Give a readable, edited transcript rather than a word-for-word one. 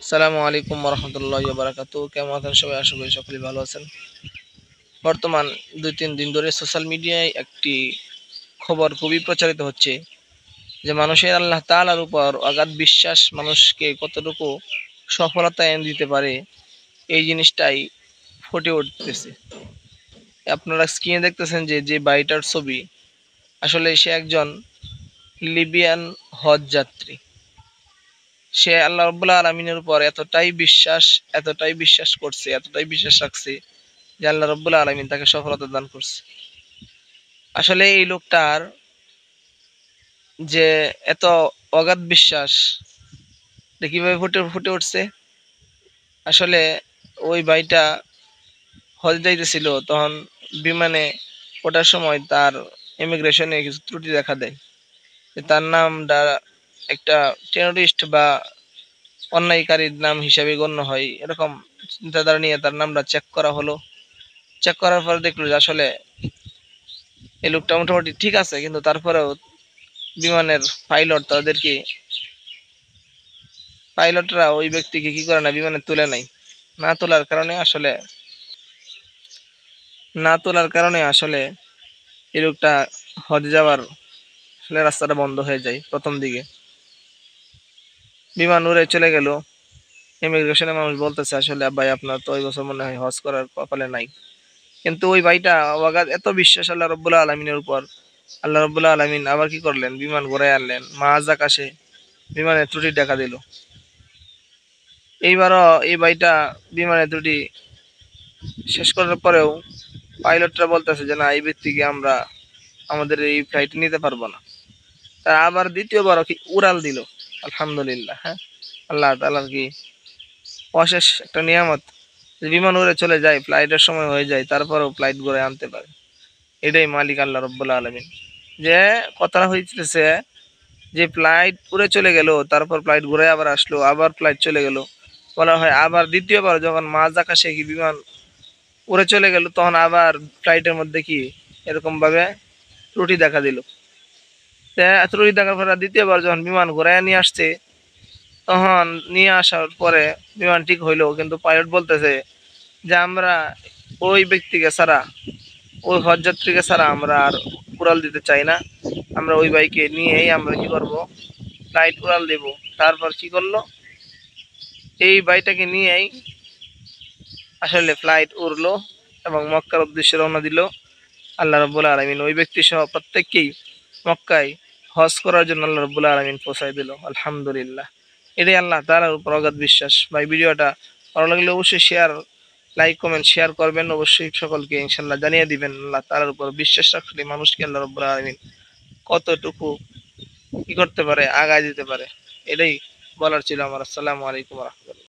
আসসালামু আলাইকুম রহমতুল্লাহি ওয়া বারাকাতুহু। কেমন আছেন সবাই? আশা করি সকলেই ভালো আছেন। বর্তমান ২-৩ দিন ধরে সোশ্যাল মিডিয়ায় একটি খবর খুবই প্রচারিত হচ্ছে যে মানুষের আল্লাহ তাআলার উপর অগাধ বিশ্বাস মানুষকে কতটুকু সফলতা এনে দিতে পারে, এই জিনিসটাই ফুটে উঠতেছে। আপনারা স্ক্রিনে দেখতেছেন যে বাড়িটার ছবি, আসলে সে একজন লিবিয়ান হজ যাত্রী। সে আল্লাহ রাব্বুল আলামিনের উপর এতটাই বিশ্বাস করছে, এতটাই বিশ্বাস রাখছে যে আল্লাহ রাব্বুল আলামিন তাকে সফলতা দান করছে। আসলে এই লোকটার যে এত অগাধ বিশ্বাস এটা কিভাবে ফুটে উঠছে? আসলে ওই ভাইটা হজ যাইতেছিল, তখন বিমানে ওঠার সময় তার ইমিগ্রেশনে কিছু ত্রুটি দেখা দেয়। তার নামটা একটা টেররিস্ট বা অন্যায়কারীর নাম হিসেবে গণ্য হয়, এরকম চিন্তাধারা নিয়ে তার নামটা চেক করা হলো। চেক করার পর দেখলো যে আসলে এই লোকটা মোটামুটি ঠিক আছে, কিন্তু তারপরেও বিমানের পাইলটরা ওই ব্যক্তিকে কি করে না, বিমানে তুলে নাই। না তোলার কারণে আসলে না তোলার কারণে আসলে এই লোকটা হজে যাওয়ার আসলে রাস্তাটা বন্ধ হয়ে যায়। প্রথম দিকে বিমান উড়ে চলে গেল, ইমিগ্রেশনে মানুষ বলতেছে আসলে ভাই আপনার তো ওই বছর মনে হয় হজ করার কপালে নাই। কিন্তু ওই ভাইটা অগাধ এত বিশ্বাস আল্লাহ রব্বুল আলমিনের উপর, আল্লাহ রব্বুল আলমিন আবার কি করলেন, বিমান ঘুরাই আনলেন, মাঝ আকাশে বিমানের ত্রুটি দেখা দিল। এইবারও এই ভাইটা বিমানের ত্রুটি শেষ করার পরেও পাইলটরা বলতেছে যে না, এই ব্যক্তিকে আমরা আমাদের এই ফ্লাইট নিতে পারবো না। তারা আবার দ্বিতীয়বার কি উড়াল দিল। আলহামদুলিল্লাহ, হ্যাঁ, আল্লাহ তাআলার কি অশেষ একটা নিয়ামত। বিমান উড়ে চলে যায়, ফ্লাইটের সময় হয়ে যায়, তারপরেও ফ্লাইট ঘুরে আনতে পারে। এটাই মালিক আল্লাহ রব্বুল আলামিন। যে কথাটা হইতেছে যে ফ্লাইট উড়ে চলে গেল, তারপর ফ্লাইট ঘুরে আবার আসলো, আবার ফ্লাইট চলে গেল। বলা হয় আবার দ্বিতীয়বার যখন মাঝ আকাশে কি বিমান উড়ে চলে গেল, তখন আবার ফ্লাইটের মধ্যে কি এরকম ভাবে ত্রুটি দেখা দিল। ত্রুটি দেখার পরে দ্বিতীয়বার যখন বিমান ঘুরাইয়া নিয়ে আসছে, তখন নিয়ে আসার পরে বিমান ঠিক হইলো, কিন্তু পাইলট বলতেছে যে আমরা ওই ব্যক্তিকে ছাড়া, ওই হজযাত্রীকে ছাড়া আমরা আর উড়াল দিতে চাই না। আমরা ওই বাইকে নিয়েই আমরা কি করব, ফ্লাইট উড়াল দেব। তারপর কি করলো, এই বাইকটাকে নিয়েই আসলে ফ্লাইট উড়লো এবং মক্কার উদ্দেশ্যে রওনা দিল। আল্লাহ রাব্বুল আলামিন ওই ব্যক্তি সহ প্রত্যেককেই মক্কায় হজ করার জন্য আল্লাহ রাব্বুল আলামিন পৌঁছায় দিল। আলহামদুলিল্লাহ। এটাই আল্লাহ তাআলার উপর অগাধ বিশ্বাস। ভাই, ভিডিওটা ভালো লাগলে অবশ্যই লাইক, কমেন্ট, শেয়ার করবেন। অবশ্যই সকলকে ইনশাআল্লাহ জানিয়ে দিবেন আল্লাহ তাআলার উপর বিশ্বাস রাখলে মানুষকে আল্লাহ রাব্বুল আলামিন কতটুকু কি করতে পারে, আগায় দিতে পারে। এটাই বলার ছিল আমার। আসসালামু আলাইকুম ওয়া রাহমাতুল্লাহ।